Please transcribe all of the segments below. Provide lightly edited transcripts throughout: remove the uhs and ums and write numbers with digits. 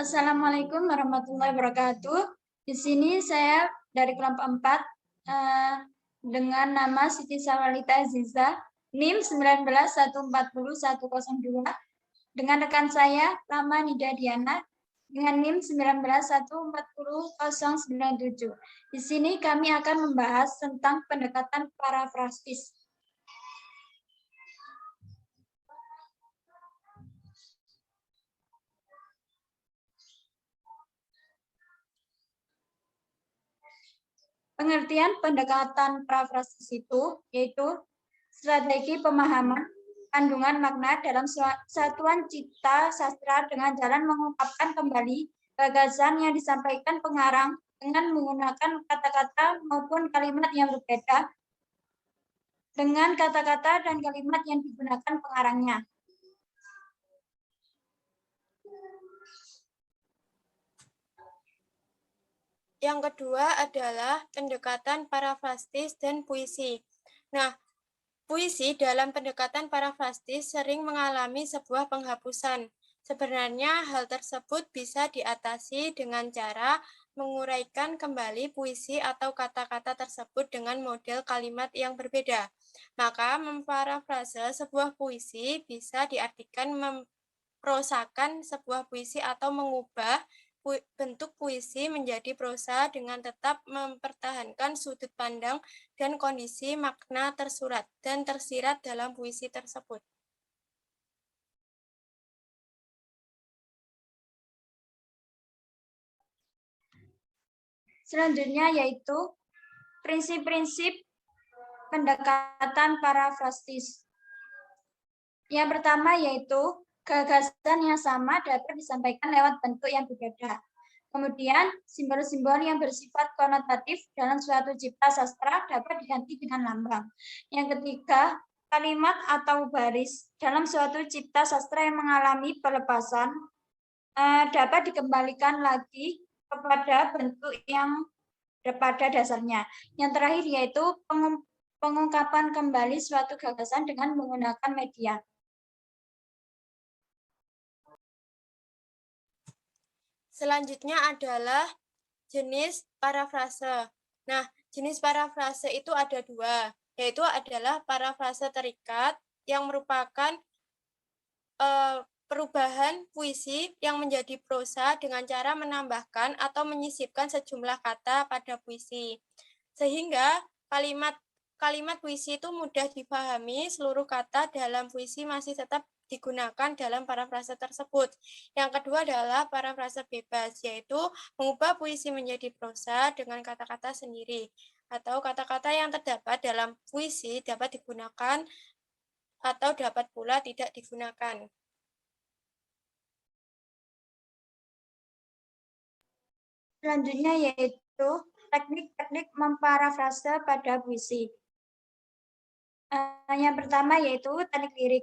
Assalamualaikum warahmatullahi wabarakatuh. Di sini saya dari kelompok 4 dengan nama Siti Sawalita Aziza, NIM 19140 dengan rekan saya Rama Nida Diana dengan NIM 1914097. Di sini kami akan membahas tentang pendekatan parafrastis. Pengertian pendekatan parafrasis itu yaitu strategi pemahaman kandungan makna dalam satuan cipta sastra dengan jalan mengungkapkan kembali gagasan yang disampaikan pengarang dengan menggunakan kata-kata maupun kalimat yang berbeda dengan kata-kata dan kalimat yang digunakan pengarangnya. Yang kedua adalah pendekatan parafrastis dan puisi. Nah, puisi dalam pendekatan parafrastis sering mengalami sebuah penghapusan. Sebenarnya hal tersebut bisa diatasi dengan cara menguraikan kembali puisi atau kata-kata tersebut dengan model kalimat yang berbeda. Maka memparafrase sebuah puisi bisa diartikan memprosakan sebuah puisi atau mengubah bentuk puisi menjadi prosa dengan tetap mempertahankan sudut pandang dan kondisi makna tersurat dan tersirat dalam puisi tersebut. Selanjutnya yaitu prinsip-prinsip pendekatan parafrastis. Yang pertama yaitu gagasan yang sama dapat disampaikan lewat bentuk yang berbeda. Kemudian, simbol-simbol yang bersifat konotatif dalam suatu cipta sastra dapat diganti dengan lambang. Yang ketiga, kalimat atau baris dalam suatu cipta sastra yang mengalami pelepasan dapat dikembalikan lagi kepada bentuk yang pada dasarnya. Yang terakhir yaitu pengungkapan kembali suatu gagasan dengan menggunakan media. Selanjutnya adalah jenis parafrase. Nah, jenis parafrase itu ada dua, yaitu adalah parafrase terikat yang merupakan perubahan puisi yang menjadi prosa dengan cara menambahkan atau menyisipkan sejumlah kata pada puisi. Sehingga kalimat puisi itu mudah dipahami, seluruh kata dalam puisi masih tetap digunakan dalam parafrase tersebut. Yang kedua adalah parafrase bebas, yaitu mengubah puisi menjadi prosa dengan kata-kata sendiri, atau kata-kata yang terdapat dalam puisi dapat digunakan atau dapat pula tidak digunakan. Selanjutnya yaitu teknik-teknik memparafrase pada puisi. Yang pertama yaitu teknik lirik.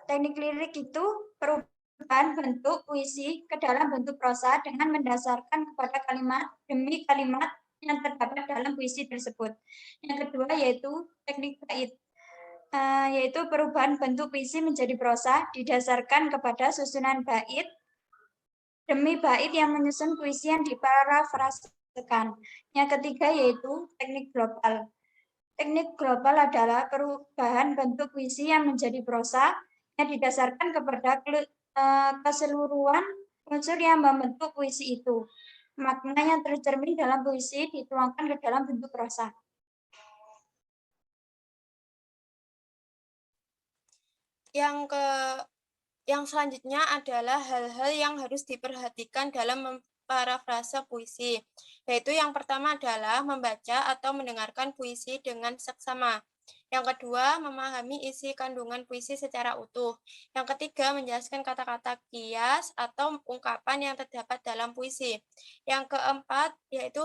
Teknik lirik itu perubahan bentuk puisi ke dalam bentuk prosa dengan mendasarkan kepada kalimat demi kalimat yang terdapat dalam puisi tersebut. Yang kedua yaitu teknik bait, yaitu perubahan bentuk puisi menjadi prosa didasarkan kepada susunan bait demi bait yang menyusun puisi yang diparafrasekan. Yang ketiga yaitu teknik global. Teknik global adalah perubahan bentuk puisi yang menjadi prosa yang didasarkan kepada keseluruhan unsur yang membentuk puisi itu. Makna yang tercermin dalam puisi dituangkan ke dalam bentuk prosa. Yang selanjutnya adalah hal-hal yang harus diperhatikan dalam memparafrase puisi, yaitu yang pertama adalah membaca atau mendengarkan puisi dengan seksama. Yang kedua, memahami isi kandungan puisi secara utuh. Yang ketiga, menjelaskan kata-kata kias atau ungkapan yang terdapat dalam puisi. Yang keempat, yaitu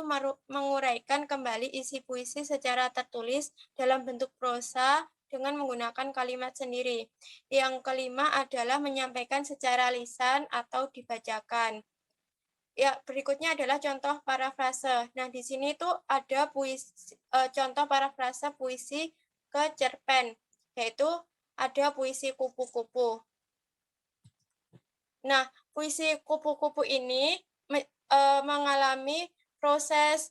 menguraikan kembali isi puisi secara tertulis dalam bentuk prosa dengan menggunakan kalimat sendiri. Yang kelima adalah menyampaikan secara lisan atau dibacakan. Ya, berikutnya adalah contoh parafrase. Nah, di sini tuh ada contoh parafrase puisi ke cerpen, yaitu ada puisi kupu-kupu. Nah, puisi kupu-kupu ini mengalami proses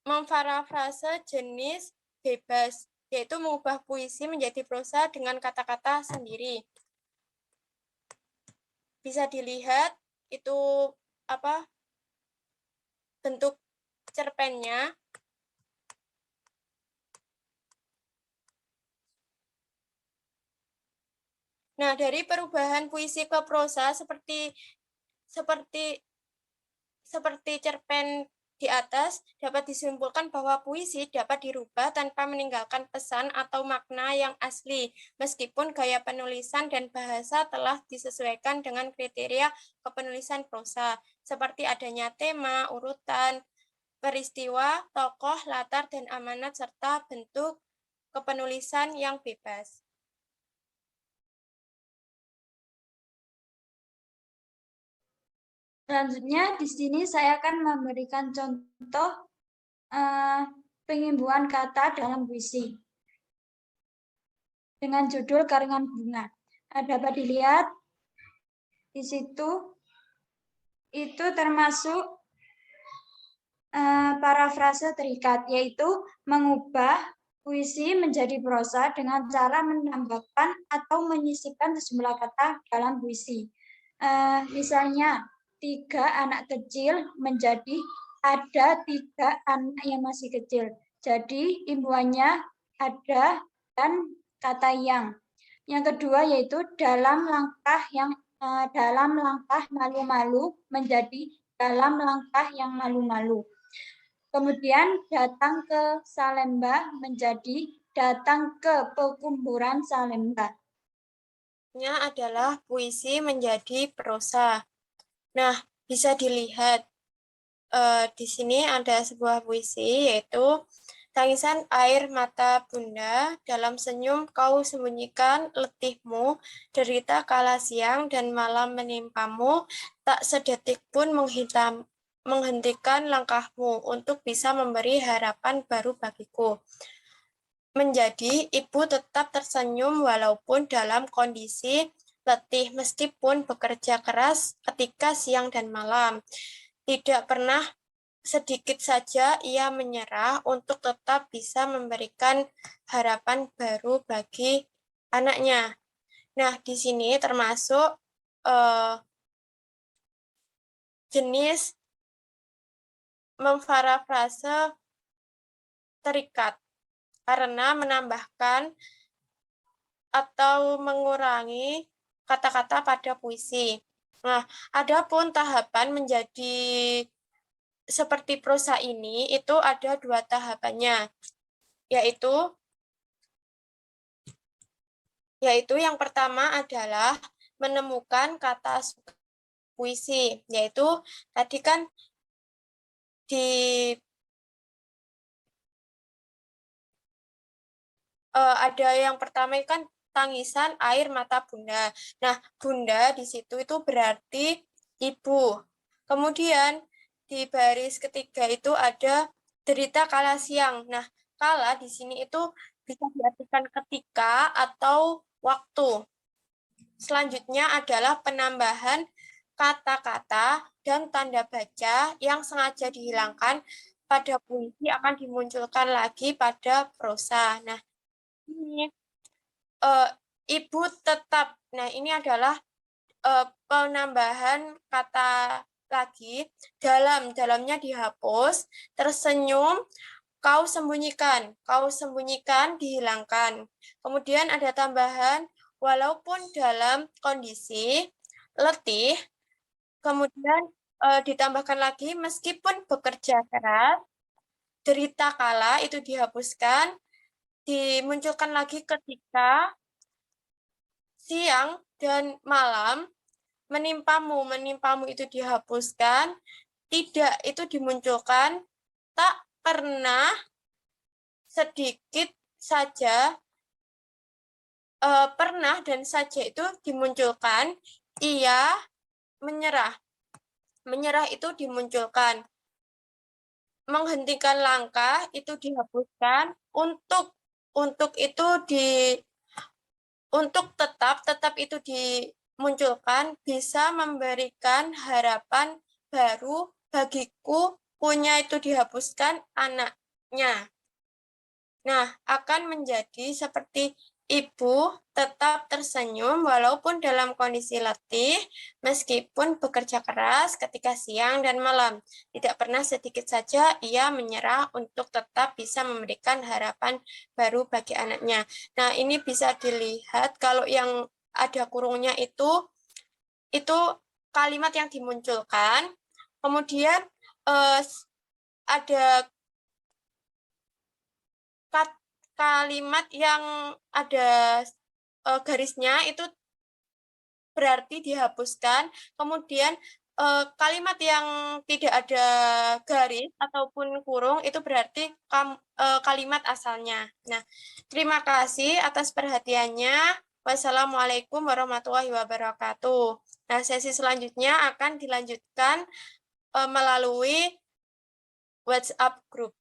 memparafrase jenis bebas, yaitu mengubah puisi menjadi prosa dengan kata-kata sendiri. Bisa dilihat itu apa bentuk cerpennya. Nah, dari perubahan puisi ke prosa seperti cerpen di atas, dapat disimpulkan bahwa puisi dapat dirubah tanpa meninggalkan pesan atau makna yang asli, meskipun gaya penulisan dan bahasa telah disesuaikan dengan kriteria kepenulisan prosa, seperti adanya tema, urutan, peristiwa, tokoh, latar, dan amanat, serta bentuk kepenulisan yang bebas. Selanjutnya di sini saya akan memberikan contoh pengimbuhan kata dalam puisi dengan judul Karangan Bunga. Dapat dilihat di situ itu termasuk parafrase terikat, yaitu mengubah puisi menjadi prosa dengan cara menambahkan atau menyisipkan sejumlah kata dalam puisi. Misalnya, 3 anak kecil menjadi ada 3 anak yang masih kecil. Jadi imbuhannya ada dan kata yang. Yang kedua yaitu dalam langkah malu-malu menjadi dalam langkah yang malu-malu. Kemudian datang ke Salemba menjadi datang ke pekuburan Salemba. Nya adalah puisi menjadi prosa. Nah, bisa dilihat di sini ada sebuah puisi, yaitu tangisan air mata bunda, dalam senyum kau sembunyikan letihmu, derita kala siang dan malam menimpamu, tak sedetik pun menghentikan langkahmu untuk bisa memberi harapan baru bagiku. Menjadi ibu tetap tersenyum walaupun dalam kondisi letih meskipun bekerja keras ketika siang dan malam. Tidak pernah sedikit saja ia menyerah untuk tetap bisa memberikan harapan baru bagi anaknya. Nah, di sini termasuk jenis memparafrase terikat karena menambahkan atau mengurangi kata-kata pada puisi. Nah, adapun tahapan menjadi seperti prosa ini itu ada 2 tahapannya, yaitu yang pertama adalah menemukan kata puisi, yaitu tadi kan ada yang pertama kan tangisan air mata bunda. Nah, bunda di situ itu berarti ibu. Kemudian di baris ketiga itu ada derita kala siang. Nah, kala di sini itu bisa diartikan ketika atau waktu. Selanjutnya adalah penambahan kata-kata dan tanda baca yang sengaja dihilangkan pada puisi akan dimunculkan lagi pada prosa. Nah, ini ibu tetap. Nah, ini adalah penambahan kata lagi, dalamnya dihapus, tersenyum, kau sembunyikan dihilangkan. Kemudian ada tambahan, walaupun dalam kondisi letih, kemudian ditambahkan lagi, meskipun bekerja keras, derita kala itu dihapuskan, dimunculkan lagi ketika siang dan malam, menimpamu itu dihapuskan, tidak itu dimunculkan, tak pernah sedikit saja, pernah dan saja itu dimunculkan, ia menyerah itu dimunculkan, menghentikan langkah itu dihapuskan, untuk itu untuk tetap itu munculkan bisa memberikan harapan baru bagiku, punya itu dihapuskan anaknya. Nah, akan menjadi seperti ibu tetap tersenyum walaupun dalam kondisi letih, meskipun bekerja keras ketika siang dan malam. Tidak pernah sedikit saja ia menyerah untuk tetap bisa memberikan harapan baru bagi anaknya. Nah, ini bisa dilihat kalau yang ada kurungnya itu kalimat yang dimunculkan. Kemudian ada kalimat yang ada garisnya itu berarti dihapuskan. Kemudian kalimat yang tidak ada garis ataupun kurung itu berarti kalimat asalnya. Nah, terima kasih atas perhatiannya. Wassalamualaikum warahmatullahi wabarakatuh. Nah, sesi selanjutnya akan dilanjutkan melalui WhatsApp group.